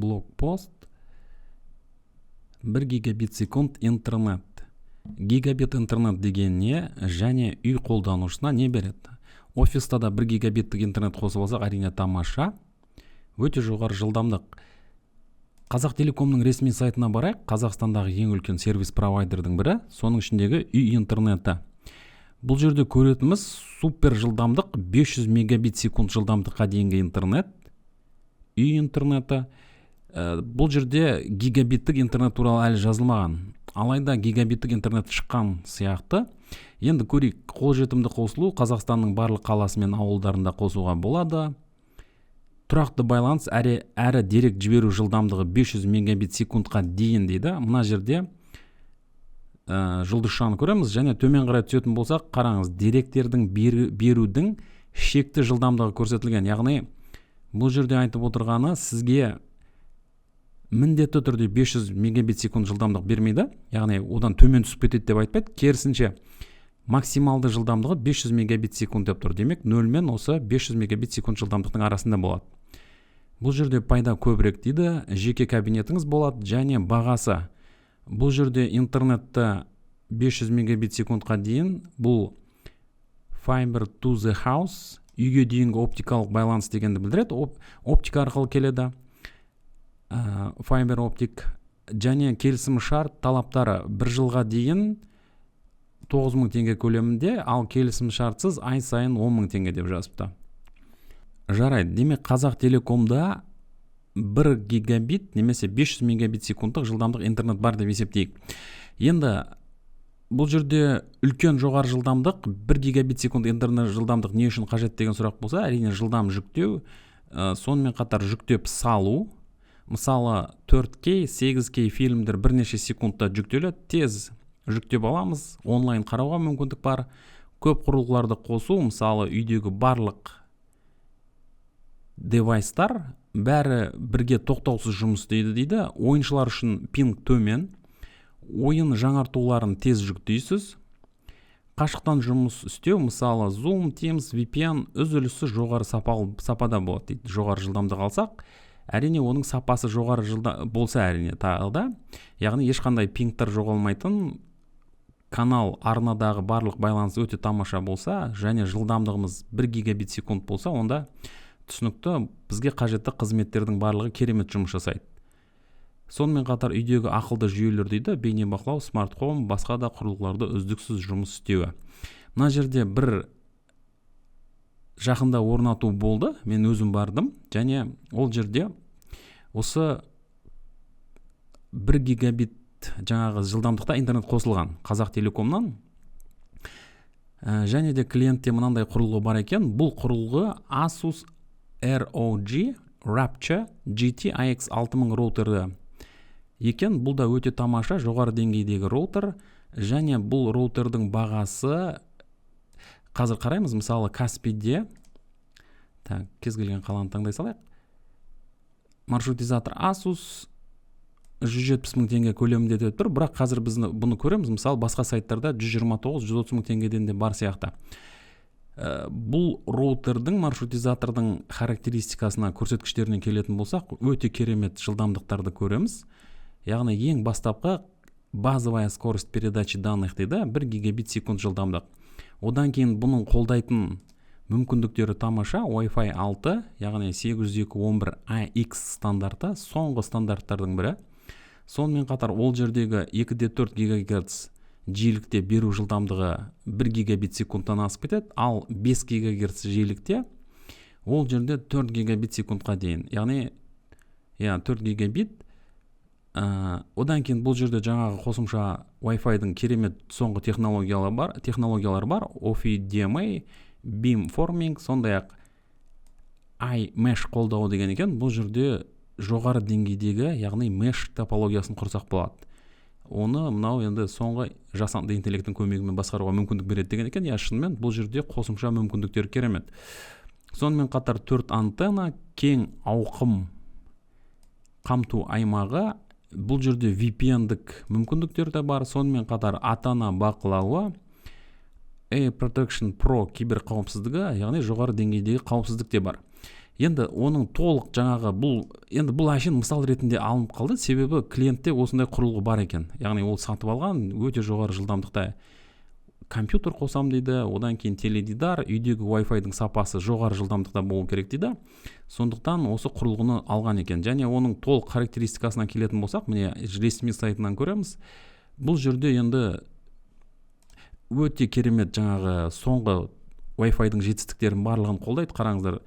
блокпост 1 гигабит секунд интернет. Гигабит интернет деген не, және үй қолданушысына не береді? Офиста да 1 гигабиттік интернет қосып алсақ, әрине тамаша, өте жоғары жылдамдық. Қазақтелекомның ресми сайтына барайық. Қазақстандағы ең үлкен сервис провайдердің бірі, соның ішіндегі үй интернеті. Бұл жерде көретініміз супер жылдамдық, 500 мегабит секунд жылдамдыққа дейінгі интернет, үй интернеті. Бұл жерде гигабиттік интернет туралы әлі жазылмаған. Алайда гигабиттік интернет шыққан сияқты. Енді көрейік, қолжетімді қосылу Қазақстанның барлық қаласы мен ауылдарында қосуға болады. Тұрақты байланыс әрі дерек жіберу жылдамдығы 500 мегабит секундқа дейін дейді. Мына жерде жұлдызшаны көреміз, және төмен қарай түсетін болсақ, қараңыз, деректердің берудің шекті жылдамдығы көрсетілген. Яғни бұл жерде айтып отырғаны, сізге міндетті түрде 500 мегабит секунд жылдамдық бермейді. Яғни одан төмен түсіп кетеді деп айтпайды. Керісінше максималды жылдамдығы 500 мегабит секунд деп тұр. Демек 0 мен осы 500 мегабит секунд жылдамдықтың арасында болады. Бұл жерде пайда көбірек дейді, жеке кабинетіңіз болады, және бағасы. Бұл жерде интернетті 500 мегабит секундқа дейін, бұл Fiber to the house, үйге дейінгі оптикалық байланыс дегенді білдіреді. Оптика арқылы келеді. Fiber оптик, және келісім шарт талаптары 1 жылға дейін 9000 теңге көлемінде, ал келісім шартсыз ай сайын 10.000 теңге деп жазыпты. Жарайды, демек Қазақтелекомда 1 гигабит немесе 500 мегабит секундтық жылдамдық интернет бар деп есептейік. Енді бұл жерде үлкен жоғары жылдамдық 1 гигабит секунд интернет жылдамдық не үшін қажет деген сұрақ болса, әрине жылдам жүктеу, сонымен қатар жүктеп салу. Мысалы 4K, 8K фильмдер бірнеше секундта жүктеледі, тез жүктеп аламыз, онлайн қарауға мүмкіндік бар. Көп құрылғыларды қосу, мысалы үйдегі барлық девайстар бәрі бірге тоқтаусыз жұмыс дейді. Ойыншылар үшін пинг төмен, ойын жаңартуларын тез жүктейсіз. Қашықтан жұмыс істеу, мысалы Zoom, Teams, VPN үзілісі жоғары сапада болады дейді. Жоғары жылдамдық алсақ, әрине оның сапасы жоғары болса әрине тағы да, яғни ешқандай пингтер жоғалмайтын, канал арнадағы барлық байланыс өте тамаша болса, және жылдамдығымыз 1 гигабит секунд болса, онда түсінікті, бізге қажетті қызметтердің барлығы керемет жұмыс жасайды. Сонымен қатар үйдегі ақылды жүйелер дейді, бейнебақылау, смартфон, басқа да құрылғыларды үздіксіз жұмыс істеуі. Мына жерде бір жақында орнату болды, мен өзім бардым, және ол жерде осы 1 гигабит жаңағы жылдамдықта интернет қосылған Қазақтелекомнан, және де клиентте мынандай құрылғы бар екен. Бұл құрылғы Asus ROG Rapture GT AX6000 роутері екен. Бұл да өте тамаша, жоғары деңгейдегі роутер, және бұл роутердің бағасы қазір қараймыз, мысалы Каспиде, кез келген қаланы таңдай салайық. Маршрутизатор Asus 170 000 теңге көлемінде деп тұр, бірақ қазір біз бұны көреміз, мысалы басқа сайттарда 129-130 000 теңгеден де бар сияқты. Бұл роутердің, маршрутизатордың характеристикасына, көрсеткіштеріне келетін болсақ, өте керемет жылдамдықтарды көреміз. Яғни ең бастапқы базовая скорость передачи данных дейді, 1 гигабит секунд жылдамдық. Одан кейін бұның қолдайтын мүмкіндіктері тамаша, Wi-Fi 6, яғни 802.11ax стандарты, соңғы стандарттардың бірі. Сонымен қатар ол жердегі 2,4 ГГц жиілікте беру жылдамдығы 1 гигабит секундтан асып кетеді, ал 5 ГГц жиілікте ол жерде 4 гигабит секундқа дейін. Яғни 4 гигабит. Одан кейін бұл жерде жаңағы қосымша Wi-Fi-дың керемет соңғы технологиялар бар. OFDMA, beamforming, сондай-ақ iMesh қолдауы деген екен. Бұл жерде жоғары деңгейдегі, яғни mesh топологиясын құрсақ болады. Оны мынау енді соңғы жасанды интеллекттің көмегімен басқаруға мүмкіндік береді деген екен. Шынымен бұл жерде қосымша мүмкіндіктер керемет. Сонымен қатар 4 антенна, кең ауқым қамту аймағы. Бұл жерде VPN-дік мүмкіндіктер де бар. Сонымен қатар ата-ана бақылауы, Protection Pro киберқауіпсіздігі, яғни жоғары деңгейдегі қауіпсіздік те бар. Енді оның толық жаңағы бұл әшейін мысал ретінде алынып қалды, себебі клиентте осындай құрылғы бар екен. Яғни ол сатып алған өте жоғары жылдамдықта компьютер қосам дейді, одан кейін теледидар, үйдегі Wi-Fi-дың сапасы жоғары жылдамдықта болу керек дейді. Сондықтан осы құрылғыны алған екен. Және оның толық характеристикасына келетін болсақ, міне ресми сайтынан көреміз. Бұл жерде енді өте керемет жаңағы соңғы Wi-Fi-дың жетістіктерін барлығын қолдайды. Қараңыздар,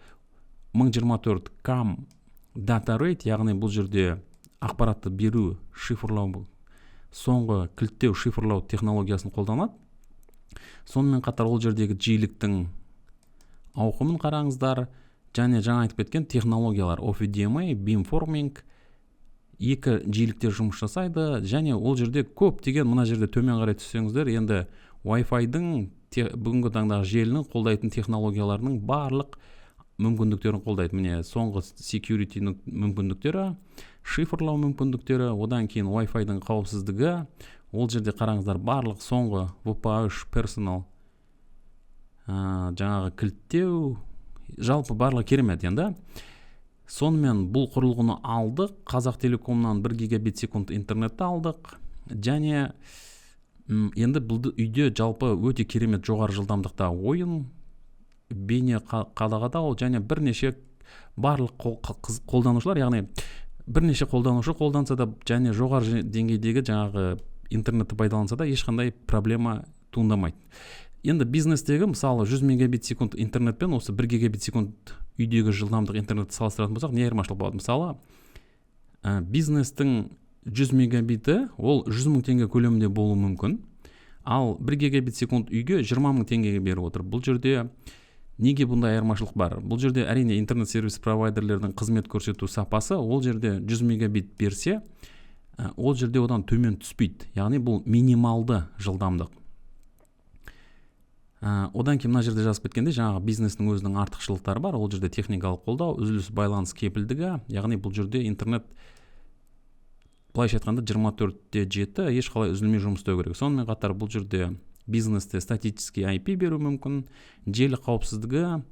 1024 кам дата рейт, яғни бұл жерде ақпаратты беру, шифрлау, соңғы кілттеу, шифрлау технологиясын қолданады. Сонымен қатар ол жердегі жиіліктің ауқымын қараңыздар, және жаңа айтып кеткен технологиялар OFDMA, beamforming, екі жиіліктер жұмыс жасайды, және ол жерде көптеген, мына жерде төмен қарай түссеңіздер, енді Wi-Fi-дың бүгінгі таңдағы желінің қолдайтын технологияларының барлық мүмкіндіктерін қолдайды. Міне соңғы security мүмкіндіктері, шифрлау мүмкіндіктері, одан кейін Wi-Fi-дың қауіпсіздігі, ол жерде қараңыздар барлық соңғы VPA3 personal жаңағы кілттеу, жалпы барлығы керемет енді. Сонымен бұл құрылғыны алдық, Қазақтелекомнан 1 гигабит секунд интернетті алдық, және енді бұл үйде жалпы өте керемет жоғары жылдамдықта ойын, бейне қадағалау, және бірнеше барлық қолданушылар, яғни бірнеше қолданушы қолданса да, және жоғары деңгейдегі жаңағы интернетті пайдаланса да ешқандай проблема туындамайды. Енді бизнестегі мысалы 100 мегабит секунд интернетпен осы 1 гигабит секунд үйдегі жылдамдық интернетті салыстыратын болсақ, не айырмашылық болады? Мысалы, бизнестің 100 мегабиті ол 100 мың теңге көлемінде болуы мүмкін, ал 1 гигабит секунд үйге 20 мың теңгеге беріп отыр. Бұл жерде неге бұндай айырмашылық бар? Бұл жерде әрине интернет сервис провайдерлердің қызмет көрсету сапасы, ол жерде 100 мегабит берсе, ол жерде одан төмен түспейді. Яғни бұл минималды жылдамдық. Одан кейін мына жерде жазып кеткенде жаңағы бизнестің өзінің артықшылықтары бар. Ол жерде техникалық қолдау, үзіліс байланыс кепілдігі, яғни бұл жерде интернет былайша айтқанда 24/7 ешқалай үзілмей жұмыс істеу керек. Сонымен қатар бұл жерде бизнесте статический IP беру мүмкін, желі қауіпсіздігі,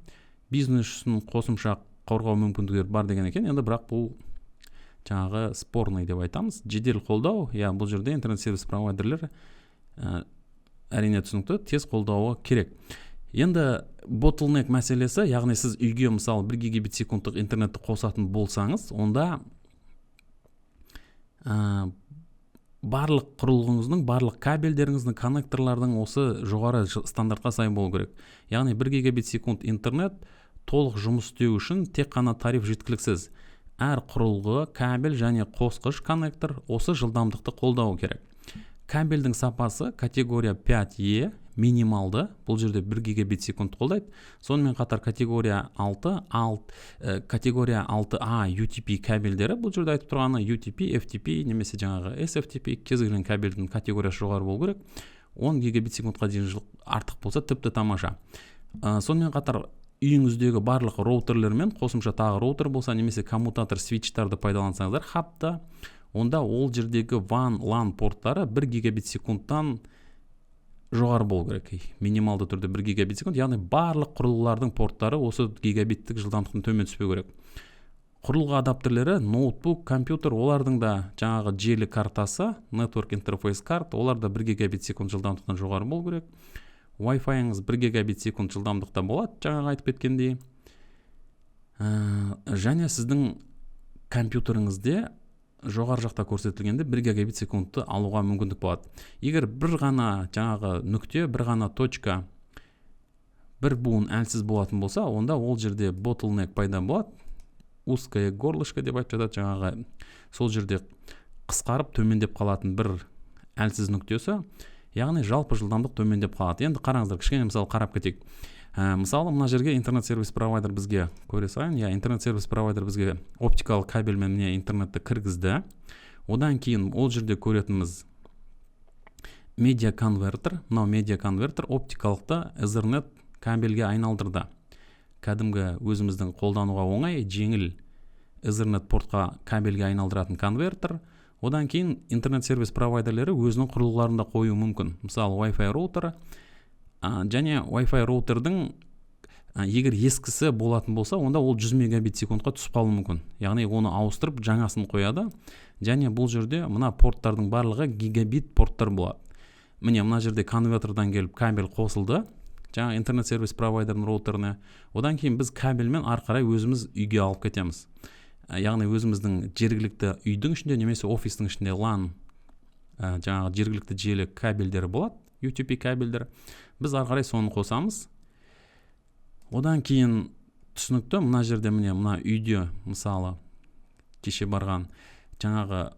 бизнес үшін қосымша қорғау мүмкіндіктері бар деген екен. Енді бірақ бұл жаңағы спорный деп айтамыз. Жедел қолдау, бұл жерде интернет сервис провайдерлер әрине түсінікті, тез қолдауы керек. Енді bottleneck мәселесі, яғни сіз үйге мысалы 1 гигабит секундтық интернетті қосатын болсаңыз, онда барлық құрылғыңыздың, барлық кабельдеріңіздің, коннекторлардың осы жоғары стандартқа сай болу керек. Яғни 1 гигабит секунд интернет толық жұмыс істеу үшін тек қана тариф жеткіліксіз. Әр құрылғы, кабель және қосқыш коннектор осы жылдамдықты қолдауы керек. Кабельдің сапасы категория 5E минималды, бұл жерде 1 гигабит секунд қолдайды. Сонымен қатар категория 6A UTP кабельдері, бұл жерде айтып тұрғаны UTP, FTP немесе жаңағы SFTP, кез келген кабельдің категориясы жоғары болу керек. 10 гигабит секундқа дейін артық болса тіпті тамаша. Сонымен қатар үйіңіздегі барлық роутерлер мен қосымша тағы роутер болса, немесе коммутатор свитчтарды пайдалансаңыздар хабта, онда ол жердегі WAN, LAN порттары 1 гигабит секундтан жоғары болу керек. Минималды түрде 1 гигабит секунд, яғни барлық құрылғылардың порттары осы гигабиттік жылдамдықтан төмен түспеу керек. Құрылғы адаптерлері, ноутбук, компьютер, олардың да жаңағы желі картасы, network interface карт, олар да 1 гигабит секунд жылдамдықтан жоғары болу керек. Wi-Fi-ыңыз 1 гигабит секунд жылдамдықта болады, жаңағы айтып кеткендей. Және сіздің компьютеріңізде жоғары жақта көрсетілгенде 1 гигабит секундты алуға мүмкіндік болады. Егер бір ғана жаңағы нүкте, бір ғана точка, бір буын әлсіз болатын болса, онда ол жерде bottleneck пайда болады. Узкое горлышко деп айтып жатады, жаңағы сол жерде қысқарып төмендеп қалатын бір әлсіз нүктесі, яғни жалпы жылдамдық төмендеп қалады. Енді қараңыздар, кішкене мысалы қарап кетейік. Мысалы мына жерге интернет сервис провайдер бізге көре салайын. интернет сервис провайдер бізге оптикалық кабельмен міне интернетті кіргізді. Одан кейін ол жерде көретініміз медиа конвертер. Мынау медиа конвертер оптикалықты Ethernet кабельге айналдырды. Кәдімгі өзіміздің қолдануға оңай, жеңіл Ethernet портқа кабельге айналдыратын конвертер. Одан кейін интернет сервис провайдерлері өзінің құрылғыларында қою мүмкін. Мысалы Wi-Fi роутері, және Wi-Fi роутердің егер ескісі болатын болса, онда ол 100 мегабит секундқа түсіп қалуы мүмкін. Яғни оны ауыстырып жаңасын қояды. Және бұл жерде мына порттардың барлығы гигабит порттар болады. Міне мына жерде конвертордан келіп кабель қосылды. Жаңа интернет сервис провайдердің роутеріне. Одан кейін біз кабельмен ары қарай өзіміз үйге алып кетеміз. Яғни өзіміздің жергілікті үйдің ішінде немесе офистің ішінде LAN жаңағы жергілікті желі кабельдері болады, UTP кабельдер. Біз ары қарай соны қосамыз. Одан кейін түсінікті, мына жерде міне мына үйде мысалы кеше барған жаңағы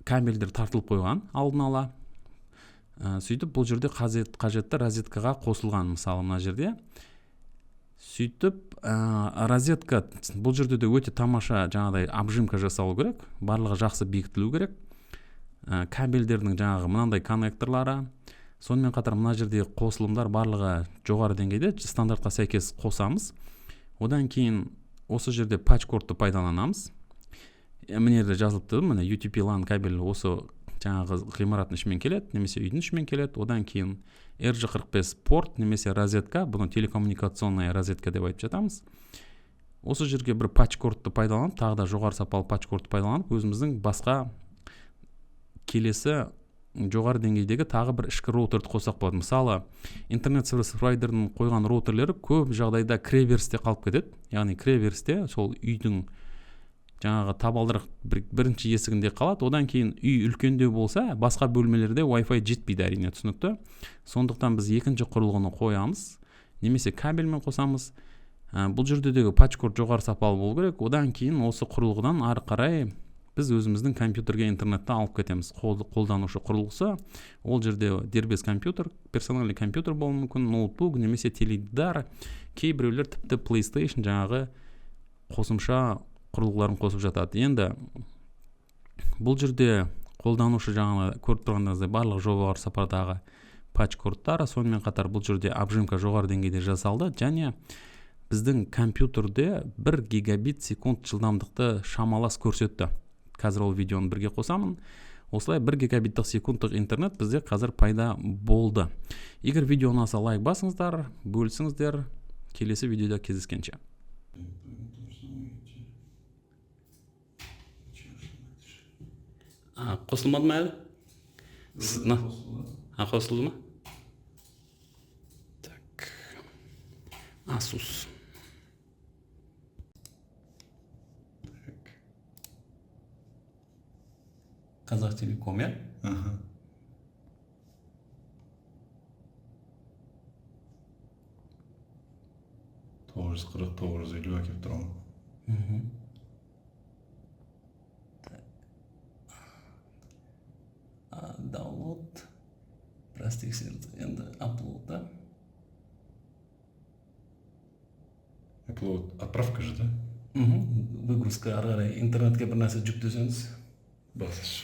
кабельдер тартылып қойған алдын ала. Сөйтіп бұл жерде қажетті розеткаға қосылған, мысалы мына жерде. Сөйтіп розетка бұл жерде де өте тамаша жаңағыдай обжимка жасалу керек, барлығы жақсы бекітілу керек. Кабельдердің жаңағы мынандай коннекторлары, сонымен қатар мына жерде қосылымдар барлығы жоғары деңгейде, стандартқа сәйкес қосамыз. Одан кейін осы жерде патчкортты пайдаланамыз. Міне жазылыпты, міне UTP LAN кабель осы жаңағы ғимараттың ішімен келеді, немесе үйдің ішімен келеді. Одан кейін RJ45 порт немесе розетка, бұны телекоммуникационная розетка деп айтып жатамыз. Осы жерге бір патчкортты пайдаланып, тағы да жоғары сапалы патчкортты пайдаланып, өзіміздің басқа келесі жоғары деңгейдегі тағы бір ішкі роутерді қосақ болады. Мысалы, интернет сервис провайдердің қойған роутерлері көп жағдайда кіреберісте қалып кетеді. Яғни кіреберісте сол үйдің жаңағы табалдырық бірінші есігінде қалады. Одан кейін үй үлкендеу болса, басқа бөлмелерде Wi-Fi жетпейді, әрине, түсінікті. Сондықтан біз екінші құрылғыны қоямыз, немесе кабельмен қосамыз. Бұл жердегі патчкорт жоғары сапалы болу керек. Одан кейін осы құрылғыдан ары қарай біз өзіміздің компьютерге интернетті алып кетеміз. Қолданушы құрылғысы, ол жерде дербес компьютер, персональный компьютер болуы мүмкін, ноутбук немесе теледидар, кейбіреулер тіпті PlayStation жаңағы қосымша құрылғыларын қосып жатады. Енді бұл жерде қолданушы жаңағы көріп тұрғаныңыздай барлық жоғары сапардағы патчкорттар, сонымен қатар бұл жерде обжимка жоғары деңгейде жасалды, және біздің компьютерде 1 гигабит секунд жылдамдықты шамалас көрсетті. Қазір ол видеоны бірге қосамын. Осылай 1 гигабиттік секундтық интернет бізде қазір пайда болды. Егер видео ұнаса лайк басыңыздар, бөлісіңіздер. Келесі видеода кездескенше. Қосылмады ма әлі? Қосылды ма? Так. Asus. Қазақтелеком, иә? Аха. тоғыз жүз қырық 950 әкеп тұрамын. Download. Біраз тексерді. Енді upload, да? Upload. Отправка же, да? Выгрузка ары қарай интернетке бір нәрсе жүктесеңіз. Басыш.